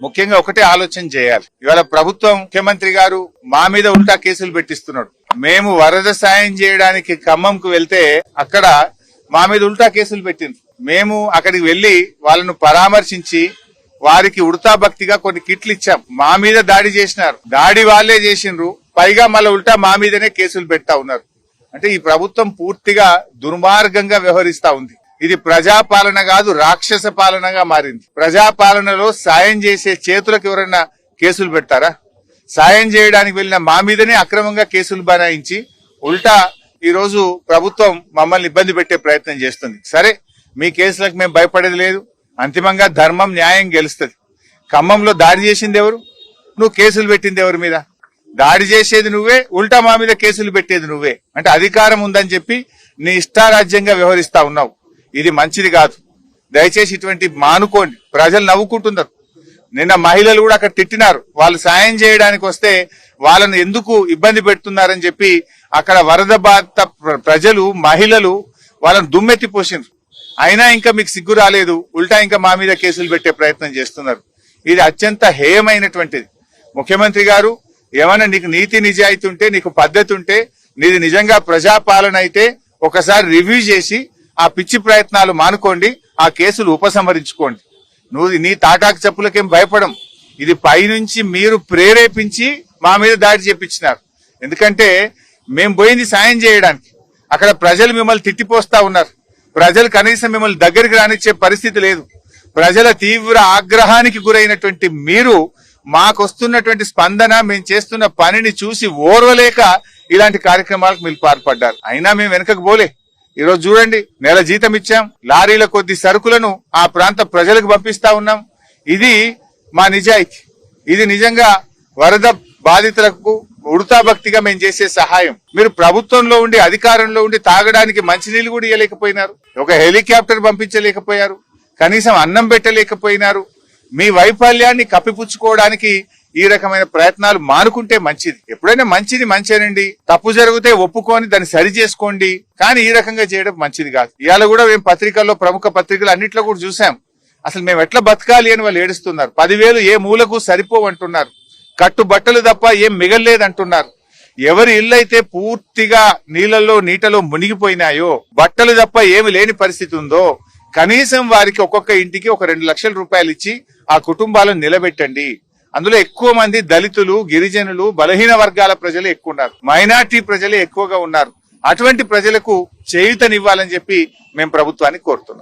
ముఖ్యంగా ఒకటే ఆలోచన చేయాలి. ఇవాళ ప్రభుత్వం ముఖ్యమంత్రి గారు మా మీద ఉల్టా కేసులు పెట్టిస్తున్నాడు. మేము వరద సాయం చేయడానికి ఖమ్మంకు వెళ్తే అక్కడ మా మీద ఉల్టా కేసులు పెట్టిండ్రు. మేము అక్కడికి వెళ్లి వాళ్ళను పరామర్శించి వారికి ఉడతా భక్తిగా కొన్ని కిట్లు ఇచ్చాం. మా మీద దాడి చేసినారు. దాడి వాళ్ళే చేసిండ్రు. పైగా మళ్ళీ ఉల్టా మా మీదనే కేసులు పెడతా ఉన్నారు. అంటే ఈ ప్రభుత్వం పూర్తిగా దుర్మార్గంగా వ్యవహరిస్తా ఉంది. ఇది ప్రజాపాలన కాదు, రాక్షస పాలనగా మారింది. ప్రజాపాలనలో సాయం చేసే చేతులకు ఎవరైనా కేసులు పెడతారా? సాయం చేయడానికి వెళ్ళిన మా మీదనే అక్రమంగా కేసులు బనాయించి ఉల్టా ఈ రోజు ప్రభుత్వం మమ్మల్ని ఇబ్బంది పెట్టే ప్రయత్నం చేస్తుంది. సరే, మీ కేసులకు మేము భయపడేది లేదు. అంతిమంగా ధర్మం న్యాయం గెలుస్తుంది. ఖమ్మంలో దాడి చేసింది ఎవరు? నువ్వు కేసులు పెట్టింది ఎవరి మీద? దాడి చేసేది నువ్వే, ఉల్టా మా మీద కేసులు పెట్టేది నువ్వే. అంటే అధికారం ఉందని చెప్పి నీ ఇష్టారాజ్యంగా వ్యవహరిస్తా ఉన్నావు. ఇది మంచిది కాదు. దయచేసి ఇటువంటి మానుకోండి. ప్రజలు నవ్వుకుంటున్నారు. నిన్న మహిళలు కూడా అక్కడ తిట్టినారు. వాళ్ళు సాయం చేయడానికి వస్తే వాళ్ళను ఎందుకు ఇబ్బంది పెడుతున్నారని చెప్పి అక్కడ వరద బాధిత ప్రజలు, మహిళలు వాళ్ళను దుమ్మెత్తి పోసిండ్రు. అయినా ఇంకా మీకు సిగ్గు రాలేదు. ఉల్టా ఇంకా మా మీద కేసులు పెట్టే ప్రయత్నం చేస్తున్నారు. ఇది అత్యంత హేయమైనటువంటిది. ముఖ్యమంత్రి గారు, ఏమైనా నీకు నీతి నిజాయితీ ఉంటే, నీకు పద్ధతి ఉంటే, నీది నిజంగా ప్రజాపాలన అయితే ఒకసారి రివ్యూ చేసి ఆ పిచ్చి ప్రయత్నాలు మానుకోండి. ఆ కేసులు ఉపసంహరించుకోండి. నువ్వు నీ తాటాకు చెప్పులకేం భయపడం. ఇది పైనుంచి మీరు ప్రేరేపించి మా మీద దాడి చేపించినారు. ఎందుకంటే మేము పోయింది సాయం చేయడానికి. అక్కడ ప్రజలు మిమ్మల్ని తిట్టిపోస్తా ఉన్నారు. ప్రజలు కనీసం మిమ్మల్ని దగ్గరికి రానిచ్చే పరిస్థితి లేదు. ప్రజల తీవ్ర ఆగ్రహానికి గురైనటువంటి మీరు మాకు వస్తున్నటువంటి స్పందన, మేము చేస్తున్న పనిని చూసి ఓర్వలేక ఇలాంటి కార్యక్రమాలకు మీరు పాల్పడ్డారు. అయినా మేము వెనకకు పోలే. ఈ రోజు చూడండి, నెల జీతం ఇచ్చాం. లారీల కొద్ది సరుకులను ఆ ప్రాంత ప్రజలకు పంపిస్తా ఉన్నాం. ఇది మా నిజాయితీ. ఇది నిజంగా వరద బాధితులకు ఉడతా భక్తిగా మేము చేసే సహాయం. మీరు ప్రభుత్వంలో ఉండి, అధికారంలో ఉండి తాగడానికి మంచినీళ్ళు కూడా ఇవ్వలేకపోయినారు. ఒక హెలికాప్టర్ పంపించలేకపోయారు. కనీసం అన్నం పెట్టలేకపోయినారు. మీ వైఫల్యాన్ని కప్పిపుచ్చుకోవడానికి ఈ రకమైన ప్రయత్నాలు మానుకుంటే మంచిది. ఎప్పుడైనా మంచిది మంచేనండి. తప్పు జరిగితే ఒప్పుకొని దాన్ని సరి చేసుకోండి. కానీ ఈ రకంగా చేయడం మంచిది కాదు. ఇవాళ కూడా మేము పత్రికల్లో, ప్రముఖ పత్రికలు అన్నిట్లో కూడా చూసాం. అసలు మేము ఎట్లా బతకాలి అని వాళ్ళు ఏడుస్తున్నారు. 10,000 ఏ మూలకు సరిపోవంటున్నారు. కట్టు బట్టలు తప్ప ఏం మిగల్లేదంటున్నారు. ఎవరి ఇల్లు అయితే పూర్తిగా నీటలో మునిగిపోయినాయో, బట్టలు తప్ప ఏమి లేని పరిస్థితి ఉందో, కనీసం వారికి ఒక్కొక్క ఇంటికి ఒక 2 లక్షల రూపాయలు ఇచ్చి ఆ కుటుంబాలను నిలబెట్టండి. అందులో ఎక్కువ మంది దళితులు, గిరిజనులు, బలహీన వర్గాల ప్రజలు ఎక్కువ ఉన్నారు. మైనార్టీ ప్రజలే ఎక్కువగా ఉన్నారు. అటువంటి ప్రజలకు చేయూతనివ్వాలని చెప్పి మేము ప్రభుత్వాన్ని కోరుతున్నాం.